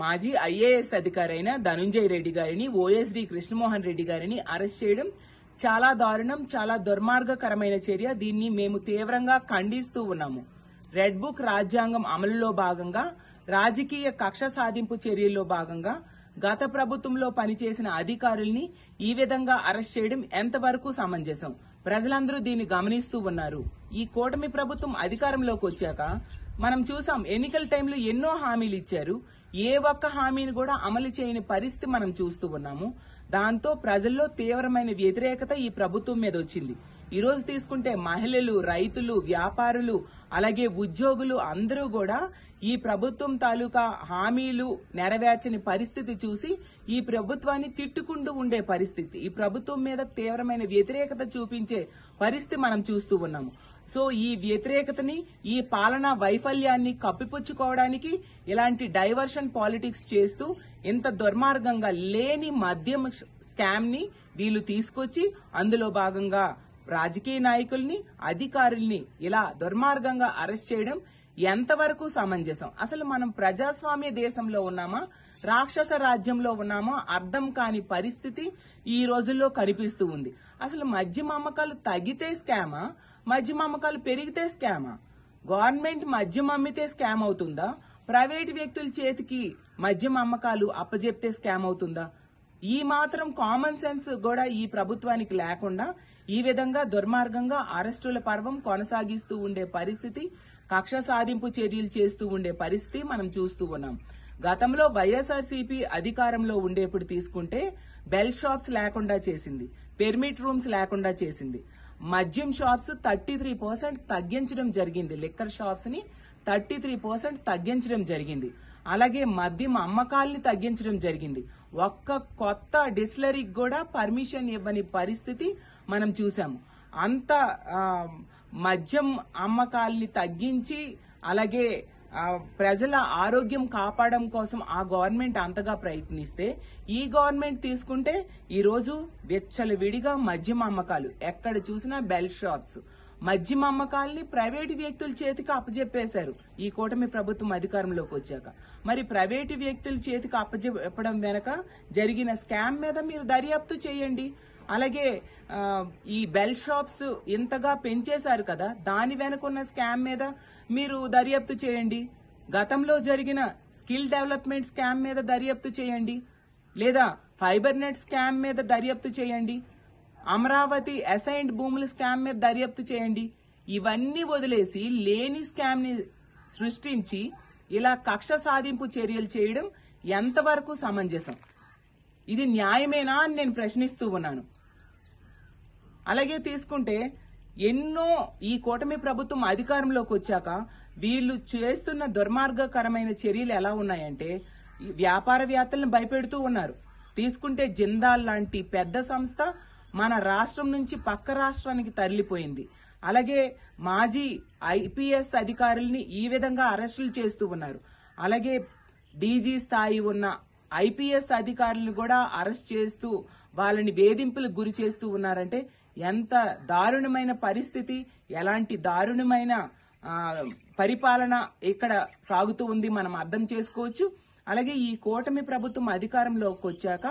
మాజీ ఐఏఎస్ అధికారి అయిన ధనుంజయ రెడ్డి గారిని, ఓఎస్డీ కృష్ణమోహన్ రెడ్డి గారిని అరెస్ట్ చేయడం చాలా దారుణం, చాలా దుర్మార్గకరమైన చర్య. దీన్ని మేము తీవ్రంగా ఖండిస్తూ ఉన్నాము. రెడ్ బుక్ రాజ్యాంగం అమలులో భాగంగా, రాజకీయ కక్ష సాధింపు చర్యల్లో భాగంగా గత ప్రభుత్వంలో పనిచేసిన అధికారుల్ని ఈ విధంగా అరెస్ట్ చేయడం ఎంతవరకు సమంజసం? ప్రజలందరూ దీన్ని గమనిస్తూ ఉన్నారు. ఈ కూటమి ప్రభుత్వం అధికారంలోకి వచ్చాక మనం చూసాం, ఎన్నికల టైంలో ఎన్నో హామీలు ఇచ్చారు. ఏ ఒక్క హామీని కూడా అమలు చేయని పరిస్థితి మనం చూస్తూ ఉన్నాము. దాంతో ప్రజల్లో తీవ్రమైన వ్యతిరేకత ఈ ప్రభుత్వం మీద వచ్చింది. ఈ రోజు తీసుకుంటే మహిళలు, రైతులు, వ్యాపారులు, అలాగే ఉద్యోగులు అందరూ కూడా ఈ ప్రభుత్వం తాలూకా హామీలు నెరవేర్చని పరిస్థితి చూసి ఈ ప్రభుత్వాన్ని తిట్టుకుంటూ ఉండే పరిస్థితి, ఈ ప్రభుత్వం మీద తీవ్రమైన వ్యతిరేకత చూపించే పరిస్థితి మనం చూస్తూ ఉన్నాము. సో ఈ వ్యతిరేకతని, ఈ పాలనా వైఫల్యాన్ని కప్పిపుచ్చుకోవడానికి ఇలాంటి డైవర్షన్ పాలిటిక్స్ చేస్తూ ఇంత దుర్మార్గంగా లేని మద్యం స్కామ్ ని వీళ్ళు తీసుకొచ్చి అందులో భాగంగా రాజకీయ నాయకుల్ని, అధికారుల్ని ఇలా దుర్మార్గంగా అరెస్ట్ చేయడం ఎంతవరకు సమంజసం? అసలు మనం ప్రజాస్వామ్య దేశంలో ఉన్నామా, రాక్షస రాజ్యంలో ఉన్నామా అర్థం కాని పరిస్థితి ఈ రోజుల్లో కనిపిస్తూ ఉంది. అసలు మద్యం అమ్మకాలు తగ్గితే స్కామా, మద్యం అమ్మకాలు పెరిగితే స్కామా? గవర్నమెంట్ మద్యం అమ్మితే స్కామ్ అవుతుందా? ప్రైవేట్ వ్యక్తుల చేతికి మద్యం అమ్మకాలు అప్పజెప్తే స్కామ్ అవుతుందా? ఈ మాత్రం కామన్ సెన్స్ కూడా ఈ ప్రభుత్వానికి లేకుండా ఈ విధంగా దుర్మార్గంగా అరెస్టుల పర్వం కొనసాగిస్తూ ఉండే పరిస్థితి, కక్ష సాధింపు చర్యలు చేస్తూ ఉండే పరిస్థితి మనం చూస్తూ ఉన్నాం. గతంలో వైఎస్ఆర్సీపీ అధికారంలో ఉండేప్పుడు తీసుకుంటే బెల్ షాప్స్ లేకుండా చేసింది, పెర్మిట్ రూమ్స్ లేకుండా చేసింది, మద్యం షాప్స్ 33% తగ్గించడం జరిగింది, లిక్కర్ షాప్స్ ని 33% తగ్గించడం జరిగింది. అలాగే మద్యం అమ్మకాల్ని తగ్గించడం జరిగింది. ఒక్క కొత్త డిస్టిలరీకి కూడా పర్మిషన్ ఇవ్వని పరిస్థితి మనం చూసాము. అంత మద్యం అమ్మకాల్ని తగ్గించి అలాగే ప్రజల ఆరోగ్యం కాపాడడం కోసం ఆ గవర్నమెంట్ అంతగా ప్రయత్నిస్తే, ఈ గవర్నమెంట్ తీసుకుంటే ఈ రోజు విచ్చలవిడిగా మద్యం అమ్మకాలు, ఎక్కడ చూసినా బెల్ షాప్స్, మద్యం అమ్మకాల్ని ప్రైవేటు వ్యక్తుల చేతికి అప్పజెప్పేశారు ఈ కూటమి ప్రభుత్వం అధికారంలోకి వచ్చాక. మరి ప్రైవేటు వ్యక్తుల చేతికి అప్పజెప్పడం వెనక జరిగిన స్కామ్ మీద మీరు దర్యాప్తు చేయండి. అలాగే ఈ బెల్ షాప్స్ ఇంతగా పెంచేశారు కదా, దాని వెనుకున్న స్కామ్ మీద మీరు దర్యాప్తు చేయండి. గతంలో జరిగిన స్కిల్ డెవలప్మెంట్ స్కామ్ మీద దర్యాప్తు చేయండి, లేదా ఫైబర్ నెట్ స్కామ్ మీద దర్యాప్తు చేయండి, అమరావతి అసైన్డ్ భూముల స్కామ్ మీద దర్యాప్తు చేయండి. ఇవన్నీ వదిలేసి లేని స్కామ్ ని సృష్టించి ఇలా కక్ష సాధింపు చర్యలు చేయడం ఎంతవరకు సమంజసం? ఇది న్యాయమేనా అని నేను ప్రశ్నిస్తూ ఉన్నాను. అలాగే తీసుకుంటే ఎన్నో ఈ కూటమి ప్రభుత్వం అధికారంలోకి వచ్చాక వీళ్ళు చేస్తున్న దుర్మార్గకరమైన చర్యలు ఎలా ఉన్నాయంటే, వ్యాపారవేత్తలను భయపెడుతూ ఉన్నారు. తీసుకుంటే జిందాల్ లాంటి పెద్ద సంస్థ మన రాష్ట్రం నుంచి పక్క రాష్ట్రానికి తరలిపోయింది. అలాగే మాజీ ఐపీఎస్ అధికారుల్ని ఈ విధంగా అరెస్టులు చేస్తూ ఉన్నారు. అలాగే డీజీ స్థాయి ఉన్న ఐపీఎస్ అధికారులను కూడా అరెస్ట్ చేస్తూ వాళ్ళని వేధింపులకు గురి చేస్తూ ఉన్నారంటే ఎంత దారుణమైన పరిస్థితి, ఎలాంటి దారుణమైన పరిపాలన ఇక్కడ సాగుతూ ఉంది మనం అర్థం చేసుకోవచ్చు. అలాగే ఈ కూటమి ప్రభుత్వం అధికారంలోకి వచ్చాక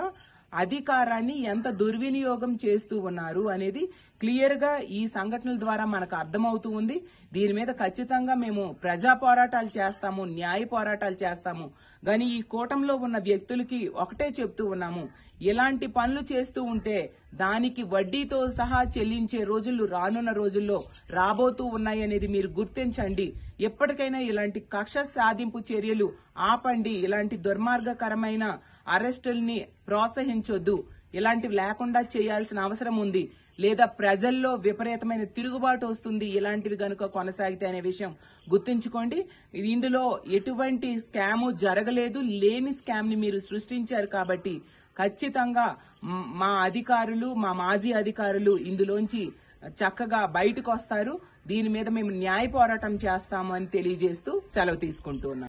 అధికారాన్ని ఎంత దుర్వినియోగం చేస్తూ ఉన్నారు అనేది క్లియర్ గా ఈ సంఘటనల ద్వారా మనకు అర్థమవుతూ ఉంది. దీని మీద ఖచ్చితంగా మేము ప్రజా పోరాటాలు చేస్తాము, న్యాయ పోరాటాలు చేస్తాము. కానీ ఈ కూటమిలో ఉన్న వ్యక్తులకి ఒకటే చెప్తూ ఉన్నాము, ఇలాంటి పనులు చేస్తూ ఉంటే దానికి వడ్డీతో సహా చెల్లించే రోజులు రానున్న రోజుల్లో రాబోతూ ఉన్నాయి అనేది మీరు గుర్తించండి. ఎప్పటికైనా ఇలాంటి కక్ష సాధింపు చర్యలు ఆపండి. ఇలాంటి దుర్మార్గకరమైన అరెస్టుల్ని ప్రోత్సహించొద్దు. ఇలాంటివి లేకుండా చేయాల్సిన అవసరం ఉంది, లేదా ప్రజల్లో విపరీతమైన తిరుగుబాటు వస్తుంది ఇలాంటివి గనుక కొనసాగితే అనే విషయం గుర్తుంచుకోండి. ఇందులో ఎటువంటి స్కాము జరగలేదు, లేని స్కామ్ ని మీరు సృష్టించారు కాబట్టి ఖచ్చితంగా మా అధికారులు, మా మాజీ అధికారులు ఇందులోంచి చక్కగా బయటకు వస్తారు. దీని మీద మేము న్యాయ పోరాటం చేస్తాము అని తెలియజేస్తూ సెలవు తీసుకుంటూ ఉన్నాం.